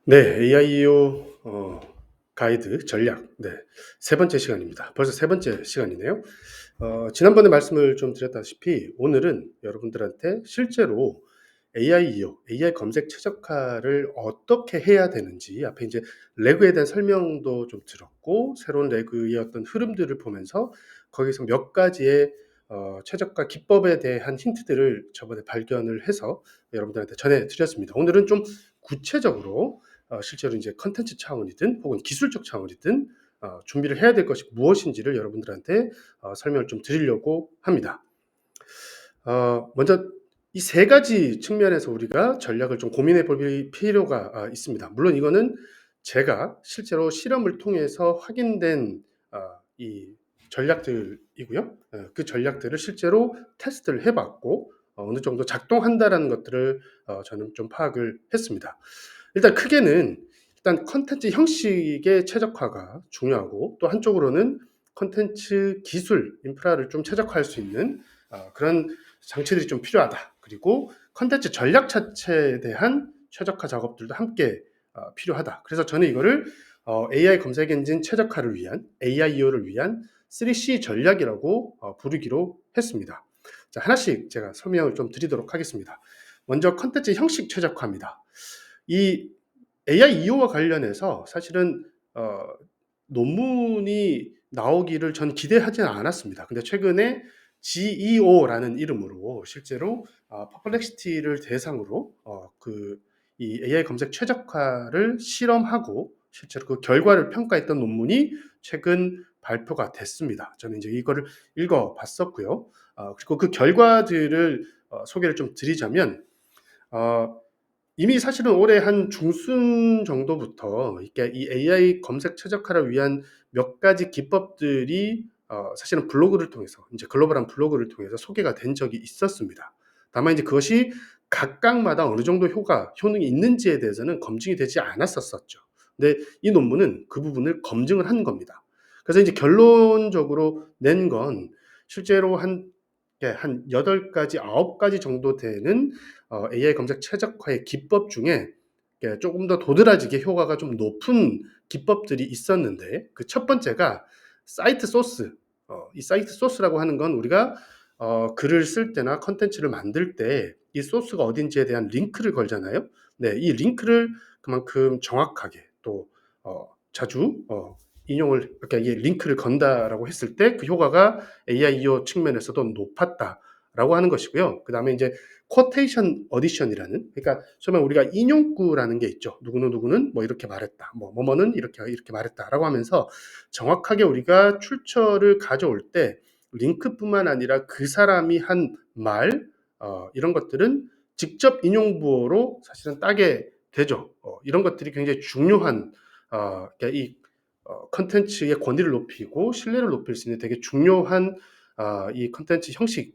네. AIO 가이드 전략. 네. 세 번째 시간입니다. 벌써 세 번째 시간이네요. 지난번에 말씀을 좀 드렸다시피 오늘은 여러분들한테 실제로 AIO, AI 검색 최적화를 어떻게 해야 되는지 앞에 이제 레그에 대한 설명도 좀 들었고 새로운 레그의 어떤 흐름들을 보면서 거기서 몇 가지의 최적화 기법에 대한 힌트들을 저번에 발견을 해서 여러분들한테 전해 드렸습니다. 오늘은 좀 구체적으로 실제로 이제 컨텐츠 차원이든 혹은 기술적 차원이든 준비를 해야 될 것이 무엇인지를 여러분들한테 설명을 좀 드리려고 합니다. 먼저 이 세 가지 측면에서 우리가 전략을 좀 고민해 볼 필요가 있습니다. 물론 이거는 제가 실제로 실험을 통해서 확인된 이 전략들이고요. 그 전략들을 실제로 테스트를 해 봤고 어느 정도 작동한다라는 것들을 저는 좀 파악을 했습니다. 일단 크게는 일단 컨텐츠 형식의 최적화가 중요하고 또 한쪽으로는 컨텐츠 기술, 인프라를 좀 최적화할 수 있는 그런 장치들이 좀 필요하다. 그리고 컨텐츠 전략 자체에 대한 최적화 작업들도 함께 필요하다. 그래서 저는 이거를 AI 검색 엔진 최적화를 위한 AIO를 위한 3C 전략이라고 부르기로 했습니다. 자, 하나씩 제가 설명을 좀 드리도록 하겠습니다. 먼저 컨텐츠 형식 최적화입니다. 이 AIEO와 관련해서 사실은 논문이 나오기를 전 기대하지는 않았습니다. 근데 최근에 GEO라는 이름으로 실제로 퍼플렉시티를 대상으로 이 AI 검색 최적화를 실험하고 실제로 그 결과를 평가했던 논문이 최근 발표가 됐습니다. 저는 이제 이거를 읽어봤었고요. 그리고 그 결과들을 소개를 좀 드리자면 어, 이미 사실은 올해 한 중순 정도부터 이게 이 AI 검색 최적화를 위한 몇 가지 기법들이 사실은 블로그를 통해서 이제 글로벌한 블로그를 통해서 소개가 된 적이 있었습니다. 다만 이제 그것이 각각마다 어느 정도 효능이 있는지에 대해서는 검증이 되지 않았었죠. 근데 이 논문은 그 부분을 검증을 한 겁니다. 그래서 이제 결론적으로 낸 건 실제로 한 8가지, 9가지 정도 되는 AI 검색 최적화의 기법 중에 조금 더 도드라지게 효과가 좀 높은 기법들이 있었는데 그 첫 번째가 사이트 소스. 이 사이트 소스라고 하는 건 우리가 글을 쓸 때나 컨텐츠를 만들 때 이 소스가 어딘지에 대한 링크를 걸잖아요. 네, 이 링크를 그만큼 정확하게 또 자주 인용을 그러니까 이게 링크를 건다라고 했을 때 그 효과가 AIO 측면에서도 높았다라고 하는 것이고요. 그다음에 이제 쿼테이션 어디션이라는 그러니까 소위 우리가 인용구라는 게 있죠. 누구는 뭐 이렇게 말했다. 뭐는 이렇게 말했다라고 하면서 정확하게 우리가 출처를 가져올 때 링크뿐만 아니라 그 사람이 한 말 이런 것들은 직접 인용부호로 사실은 따게 되죠. 이런 것들이 굉장히 중요한 그러니까 이 컨텐츠의 권위를 높이고 신뢰를 높일 수 있는 되게 중요한 이 컨텐츠 형식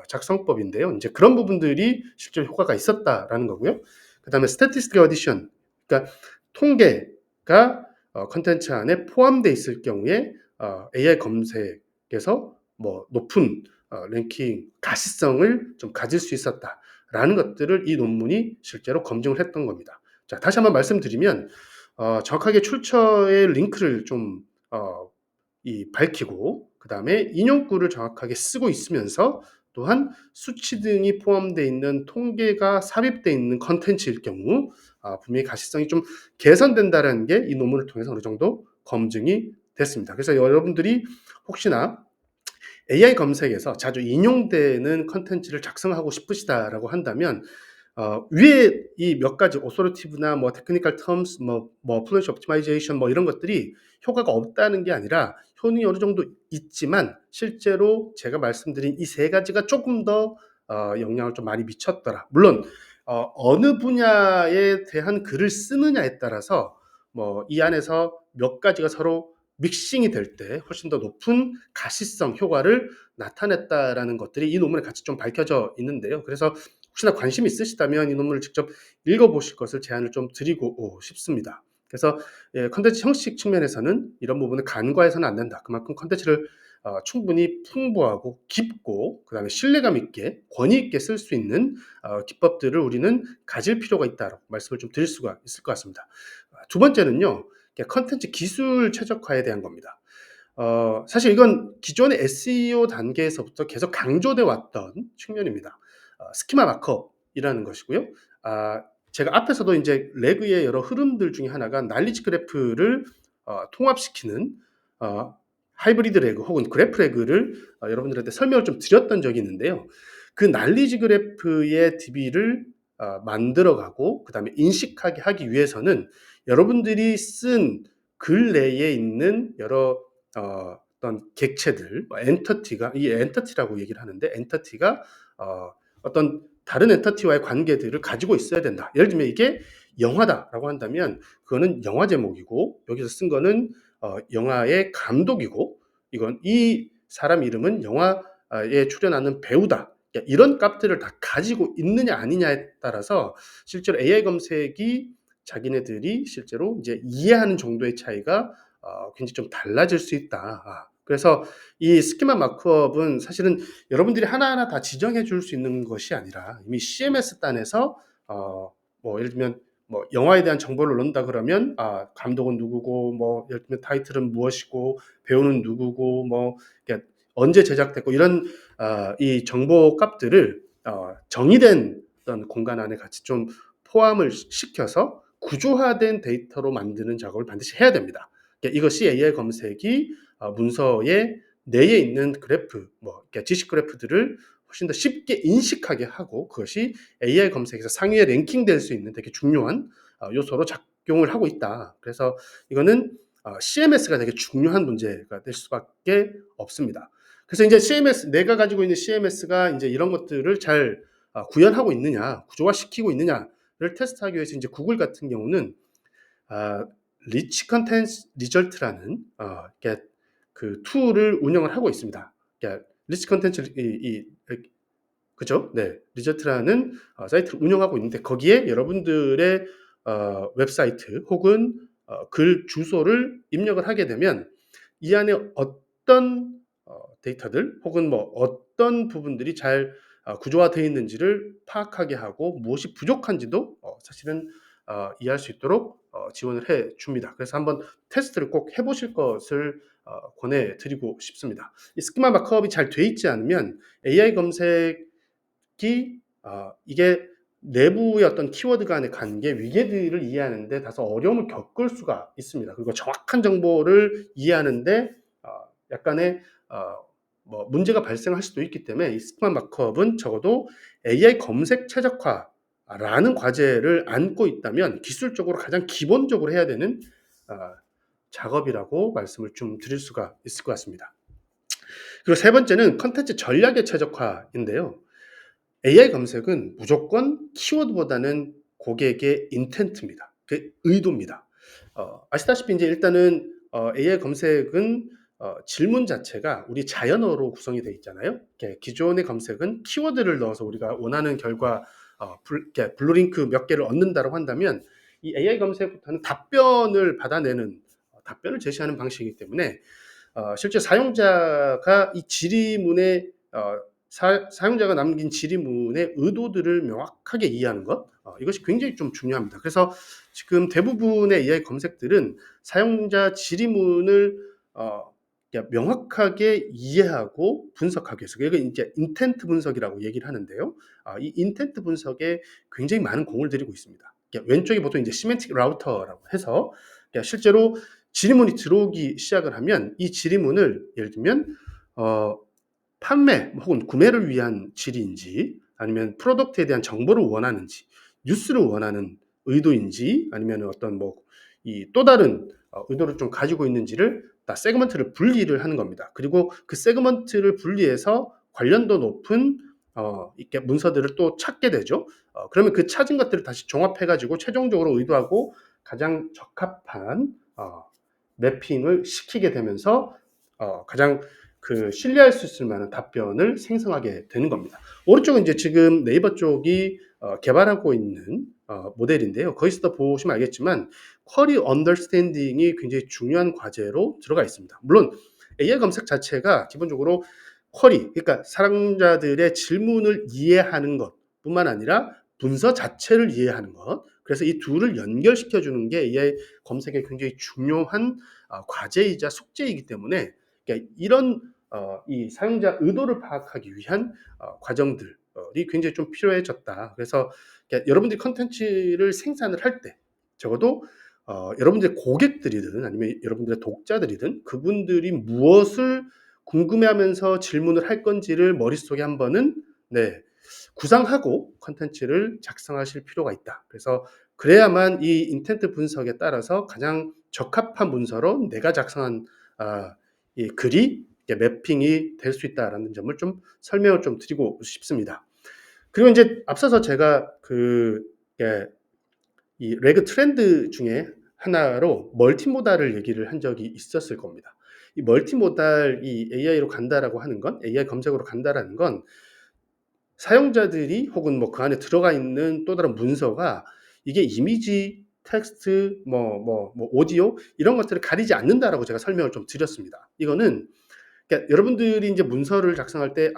작성법인데요. 이제 그런 부분들이 실제로 효과가 있었다라는 거고요. 그다음에 스태티스틱 어디션, 그러니까 통계가 컨텐츠 안에 포함되어 있을 경우에 AI 검색에서 뭐 높은 랭킹 가시성을 좀 가질 수 있었다라는 것들을 이 논문이 실제로 검증을 했던 겁니다. 자, 다시 한번 말씀드리면 정확하게 출처의 링크를 좀 밝히고 그다음에 인용구를 정확하게 쓰고 있으면서 또한 수치 등이 포함되어 있는 통계가 삽입되어 있는 컨텐츠일 경우 분명히 가시성이 좀 개선된다는 게 이 논문을 통해서 어느 정도 검증이 됐습니다. 그래서 여러분들이 혹시나 AI 검색에서 자주 인용되는 컨텐츠를 작성하고 싶으시다라고 한다면 위에 이 몇 가지 오소리티브나 뭐 테크니컬 텀스 뭐 플래시 옵티마이제이션 뭐 이런 것들이 효과가 없다는 게 아니라 효능이 어느 정도 있지만 실제로 제가 말씀드린 이 세 가지가 조금 더 영향을 좀 많이 미쳤더라. 물론 어느 분야에 대한 글을 쓰느냐에 따라서 뭐 이 안에서 몇 가지가 서로 믹싱이 될 때 훨씬 더 높은 가시성 효과를 나타냈다라는 것들이 이 논문에 같이 좀 밝혀져 있는데요. 그래서 혹시나 관심이 있으시다면 이 논문을 직접 읽어보실 것을 제안을 좀 드리고 싶습니다. 그래서 컨텐츠 형식 측면에서는 이런 부분을 간과해서는 안 된다. 그만큼 컨텐츠를 충분히 풍부하고 깊고 그다음에 신뢰감 있게 권위 있게 쓸 수 있는 기법들을 우리는 가질 필요가 있다라고 말씀을 좀 드릴 수가 있을 것 같습니다. 두 번째는요. 컨텐츠 기술 최적화에 대한 겁니다. 사실 이건 기존의 SEO 단계에서부터 계속 강조돼 왔던 측면입니다. 스키마 마크업이라는 것이고요. 제가 앞에서도 이제 레그의 여러 흐름들 중에 하나가 날리지 그래프를 통합시키는 하이브리드 레그 혹은 그래프 레그를 여러분들한테 설명을 좀 드렸던 적이 있는데요. 그 날리지 그래프의 DB를 만들어가고 그다음에 인식하게 하기 위해서는 여러분들이 쓴 글 내에 있는 여러 어떤 객체들, 엔터티가 이 엔터티라고 얘기를 하는데 엔터티가 어떤 다른 엔터티와의 관계들을 가지고 있어야 된다. 예를 들면 이게 영화다라고 한다면 그거는 영화 제목이고 여기서 쓴 거는 영화의 감독이고 이건 이 사람 이름은 영화에 출연하는 배우다. 이런 값들을 다 가지고 있느냐 아니냐에 따라서 실제로 AI 검색이 자기네들이 실제로 이제 이해하는 정도의 차이가 굉장히 좀 달라질 수 있다. 그래서 이 스키마 마크업은 사실은 여러분들이 하나하나 다 지정해 줄 수 있는 것이 아니라 이미 CMS 단에서 뭐 예를 들면 뭐 영화에 대한 정보를 넣는다 그러면 감독은 누구고 뭐 예를 들면 타이틀은 무엇이고 배우는 누구고 뭐 언제 제작됐고 이런 이 정보 값들을 정의된 어떤 공간 안에 같이 좀 포함을 시켜서 구조화된 데이터로 만드는 작업을 반드시 해야 됩니다. 이것이 AI 검색이 문서의 내에 있는 그래프, 지식 그래프들을 훨씬 더 쉽게 인식하게 하고 그것이 AI 검색에서 상위에 랭킹될 수 있는 되게 중요한 요소로 작용을 하고 있다. 그래서 이거는 CMS가 되게 중요한 문제가 될 수밖에 없습니다. 그래서 이제 CMS, 내가 가지고 있는 CMS가 이제 이런 것들을 잘 구현하고 있느냐, 구조화시키고 있느냐를 테스트하기 위해서 이제 구글 같은 경우는 리치 컨텐츠 리절트라는 그 툴을 운영을 하고 있습니다. 리치 컨텐츠 그죠? 네, 리절트라는 사이트를 운영하고 있는데 거기에 여러분들의 웹사이트 혹은 글 주소를 입력을 하게 되면 이 안에 어떤 데이터들 혹은 뭐 어떤 부분들이 잘 구조화되어 있는지를 파악하게 하고 무엇이 부족한지도 사실은 이해할 수 있도록 지원을 해 줍니다. 그래서 한번 테스트를 꼭 해보실 것을 권해드리고 싶습니다. 이 스키마 마크업이 잘 돼 있지 않으면 AI 검색이 이게 내부의 어떤 키워드 간의 관계, 위계들을 이해하는데 다소 어려움을 겪을 수가 있습니다. 그리고 정확한 정보를 이해하는데 약간의 뭐 문제가 발생할 수도 있기 때문에 이 스키마 마크업은 적어도 AI 검색 최적화라는 과제를 안고 있다면 기술적으로 가장 기본적으로 해야 되는 작업이라고 말씀을 좀 드릴 수가 있을 것 같습니다. 그리고 세 번째는 컨텐츠 전략의 최적화인데요. AI 검색은 무조건 키워드보다는 고객의 인텐트입니다. 그 의도입니다. 아시다시피 이제 일단은 AI 검색은 질문 자체가 우리 자연어로 구성이 되어 있잖아요. 기존의 검색은 키워드를 넣어서 우리가 원하는 결과 블루링크 몇 개를 얻는다고 한다면 이 AI 검색부터는 답변을 받아내는 답변을 제시하는 방식이기 때문에 실제 사용자가 이 질의문에 사용자가 남긴 질의문의 의도들을 명확하게 이해하는 것 이것이 굉장히 좀 중요합니다. 그래서 지금 대부분의 AI 검색들은 사용자 질의문을 명확하게 이해하고 분석하기 위해서 이게 이제 인텐트 분석이라고 얘기를 하는데요. 이 인텐트 분석에 굉장히 많은 공을 들이고 있습니다. 왼쪽이 보통 이제 시멘틱 라우터라고 해서 실제로 질의문이 들어오기 시작을 하면 이 질의문을 예를 들면 판매 혹은 구매를 위한 질의인지 아니면 프로덕트에 대한 정보를 원하는지 뉴스를 원하는 의도인지 아니면 어떤 뭐 이 또 다른 의도를 좀 가지고 있는지를 다 세그먼트를 분리를 하는 겁니다. 그리고 그 세그먼트를 분리해서 관련도 높은 이렇게 문서들을 또 찾게 되죠. 그러면 그 찾은 것들을 다시 종합해가지고 최종적으로 의도하고 가장 적합한 매핑을 시키게 되면서 가장 그 신뢰할 수 있을 만한 답변을 생성하게 되는 겁니다. 오른쪽은 이제 지금 네이버 쪽이 개발하고 있는 모델인데요. 거기서도 보시면 알겠지만 쿼리 언더스탠딩이 굉장히 중요한 과제로 들어가 있습니다. 물론 AI 검색 자체가 기본적으로 쿼리, 그러니까 사용자들의 질문을 이해하는 것뿐만 아니라 문서 자체를 이해하는 것. 그래서 이 둘을 연결시켜 주는 게 AI 검색의 굉장히 중요한 과제이자 숙제이기 때문에, 그러니까 이런 이 사용자 의도를 파악하기 위한 과정들이 굉장히 좀 필요해졌다. 그래서 그러니까 여러분들이 콘텐츠를 생산을 할 때 적어도 여러분들의 고객들이든 아니면 여러분들의 독자들이든 그분들이 무엇을 궁금해하면서 질문을 할 건지를 머릿속에 한 번은 네, 구상하고 콘텐츠를 작성하실 필요가 있다. 그래서 그래야만 이 인텐트 분석에 따라서 가장 적합한 문서로 내가 작성한 이 글이 매핑이 될 수 있다라는 점을 좀 설명을 좀 드리고 싶습니다. 그리고 이제 앞서서 제가 이 레그 트렌드 중에 하나로 멀티모달을 얘기를 한 적이 있었을 겁니다. 이 멀티모달 이 AI로 간다라고 하는 건, AI 검색으로 간다라는 건 사용자들이 혹은 뭐 그 안에 들어가 있는 또 다른 문서가 이게 이미지, 텍스트, 오디오 이런 것들을 가리지 않는다라고 제가 설명을 좀 드렸습니다. 이거는 그러니까 여러분들이 이제 문서를 작성할 때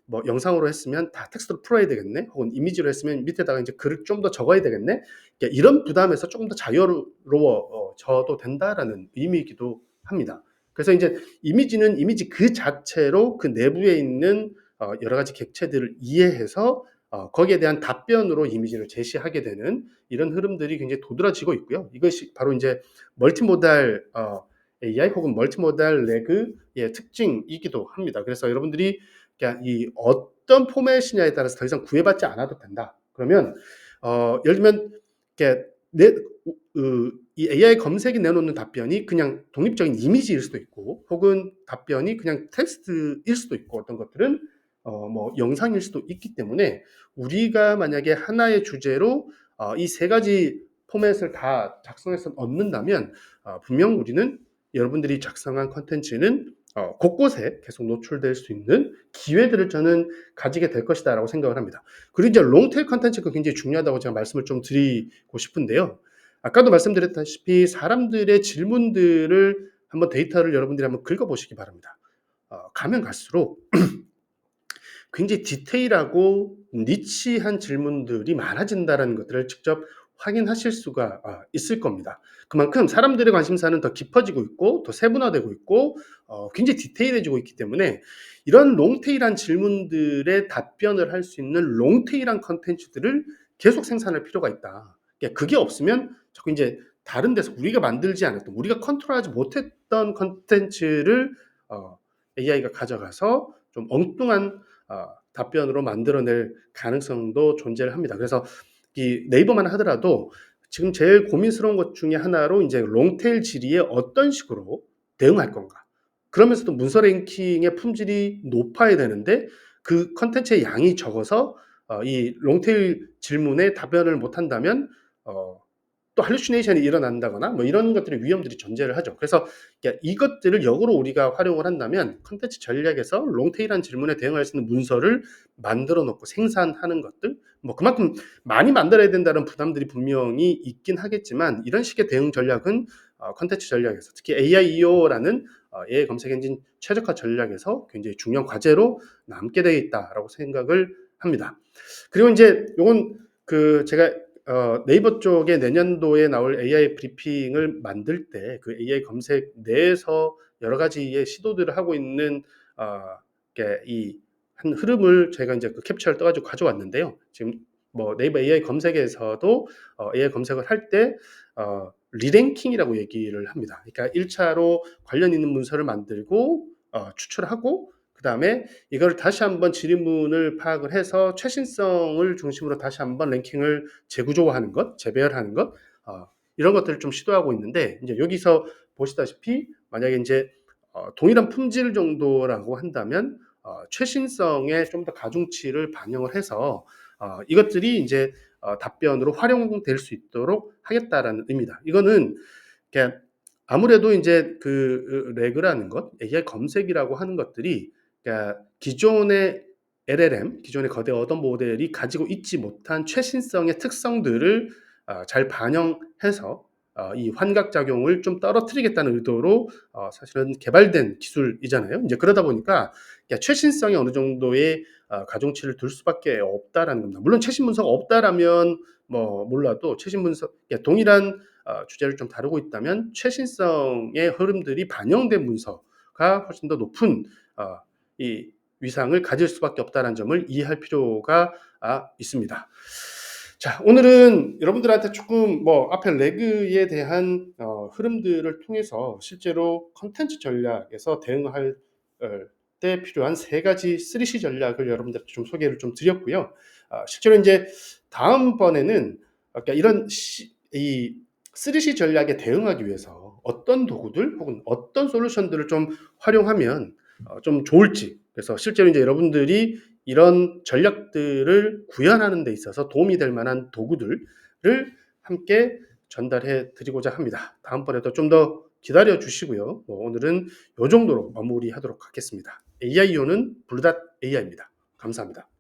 뭐 영상으로 했으면 다 텍스트로 풀어야 되겠네. 혹은 이미지로 했으면 밑에다가 이제 글을 좀 더 적어야 되겠네. 그러니까 이런 부담에서 조금 더 자유로워져도 된다라는 의미이기도 합니다. 그래서 이제 이미지는 이미지 그 자체로 그 내부에 있는 여러 가지 객체들을 이해해서 거기에 대한 답변으로 이미지를 제시하게 되는 이런 흐름들이 굉장히 도드라지고 있고요. 이것이 바로 이제 멀티모달 AI 혹은 멀티모달 레그의 특징이기도 합니다. 그래서 여러분들이 그냥 이 어떤 포맷이냐에 따라서 더 이상 구애받지 않아도 된다. 그러면 예를 들면 이렇게 이 AI 검색이 내놓는 답변이 그냥 독립적인 이미지일 수도 있고, 혹은 답변이 그냥 텍스트일 수도 있고, 어떤 것들은 뭐 영상일 수도 있기 때문에 우리가 만약에 하나의 주제로 이 세 가지 포맷을 다 작성해서 얻는다면 분명 우리는 여러분들이 작성한 컨텐츠는 곳곳에 계속 노출될 수 있는 기회들을 저는 가지게 될 것이다라고 생각을 합니다. 그리고 이제 롱테일 컨텐츠가 굉장히 중요하다고 제가 말씀을 좀 드리고 싶은데요. 아까도 말씀드렸다시피 사람들의 질문들을 한번 데이터를 여러분들이 한번 긁어보시기 바랍니다. 가면 갈수록 굉장히 디테일하고 니치한 질문들이 많아진다는 것들을 직접 확인하실 수가 있을 겁니다. 그만큼 사람들의 관심사는 더 깊어지고 있고 더 세분화되고 있고 굉장히 디테일해지고 있기 때문에 이런 롱테일한 질문들의 답변을 할 수 있는 롱테일한 컨텐츠들을 계속 생산할 필요가 있다. 그러니까 그게 없으면 자꾸 이제 다른 데서 우리가 만들지 않았던, 우리가 컨트롤하지 못했던 컨텐츠를 AI가 가져가서 좀 엉뚱한 답변으로 만들어낼 가능성도 존재를 합니다. 그래서 이 네이버만 하더라도 지금 제일 고민스러운 것 중에 하나로 이제 롱테일 질의에 어떤 식으로 대응할 건가. 그러면서도 문서 랭킹의 품질이 높아야 되는데 그 컨텐츠의 양이 적어서 이 롱테일 질문에 답변을 못한다면 또 할루시네이션이 일어난다거나 뭐 이런 것들의 위험들이 존재를 하죠. 그래서 이것들을 역으로 우리가 활용을 한다면 컨텐츠 전략에서 롱테일한 질문에 대응할 수 있는 문서를 만들어 놓고 생산하는 것들, 뭐 그만큼 많이 만들어야 된다는 부담들이 분명히 있긴 하겠지만 이런 식의 대응 전략은 컨텐츠 전략에서 특히 AIEO라는 AI 검색 엔진 최적화 전략에서 굉장히 중요한 과제로 남게 되어 있다라고 생각을 합니다. 그리고 이제 요건 제가 네이버 쪽에 내년도에 나올 AI 브리핑을 만들 때 그 AI 검색 내에서 여러 가지의 시도들을 하고 있는 이 한 흐름을 제가 이제 그 캡처를 떠가지고 가져왔는데요. 지금 뭐 네이버 AI 검색에서도 AI 검색을 할 때 리랭킹이라고 얘기를 합니다. 그러니까 1차로 관련 있는 문서를 만들고 추출하고 그다음에 이걸 다시 한번 질문을 파악을 해서 최신성을 중심으로 다시 한번 랭킹을 재구조화하는 것, 재배열하는 것, 이런 것들을 좀 시도하고 있는데 이제 여기서 보시다시피 만약에 이제 동일한 품질 정도라고 한다면 최신성에 좀 더 가중치를 반영을 해서 이것들이 이제 답변으로 활용될 수 있도록 하겠다라는 의미다. 이거는 아무래도 이제 그 레그라는 것, AI 검색이라고 하는 것들이 그러니까 기존의 LLM, 기존의 거대 어떤 모델이 가지고 있지 못한 최신성의 특성들을 잘 반영해서 이 환각작용을 좀 떨어뜨리겠다는 의도로 사실은 개발된 기술이잖아요. 이제 그러다 보니까 최신성에 어느 정도의 가중치를 둘 수밖에 없다라는 겁니다. 물론 최신 문서가 없다라면 뭐 몰라도 최신 문서, 동일한 주제를 좀 다루고 있다면 최신성의 흐름들이 반영된 문서가 훨씬 더 높은 이 위상을 가질 수밖에 없다는 점을 이해할 필요가 있습니다. 자, 오늘은 여러분들한테 조금 뭐 앞에 레그에 대한 흐름들을 통해서 실제로 컨텐츠 전략에서 대응할 때 필요한 3가지 3C 전략을 여러분들께 좀 소개를 좀 드렸고요. 실제로 이제 다음번에는 그러니까 이런 이 3C 전략에 대응하기 위해서 어떤 도구들 혹은 어떤 솔루션들을 좀 활용하면 좀 좋을지, 그래서 실제로 이제 여러분들이 이런 전략들을 구현하는 데 있어서 도움이 될 만한 도구들을 함께 전달해 드리고자 합니다. 다음번에도 좀 더 기다려 주시고요. 오늘은 이 정도로 마무리하도록 하겠습니다. AIO는 블루닷 AI입니다. 감사합니다.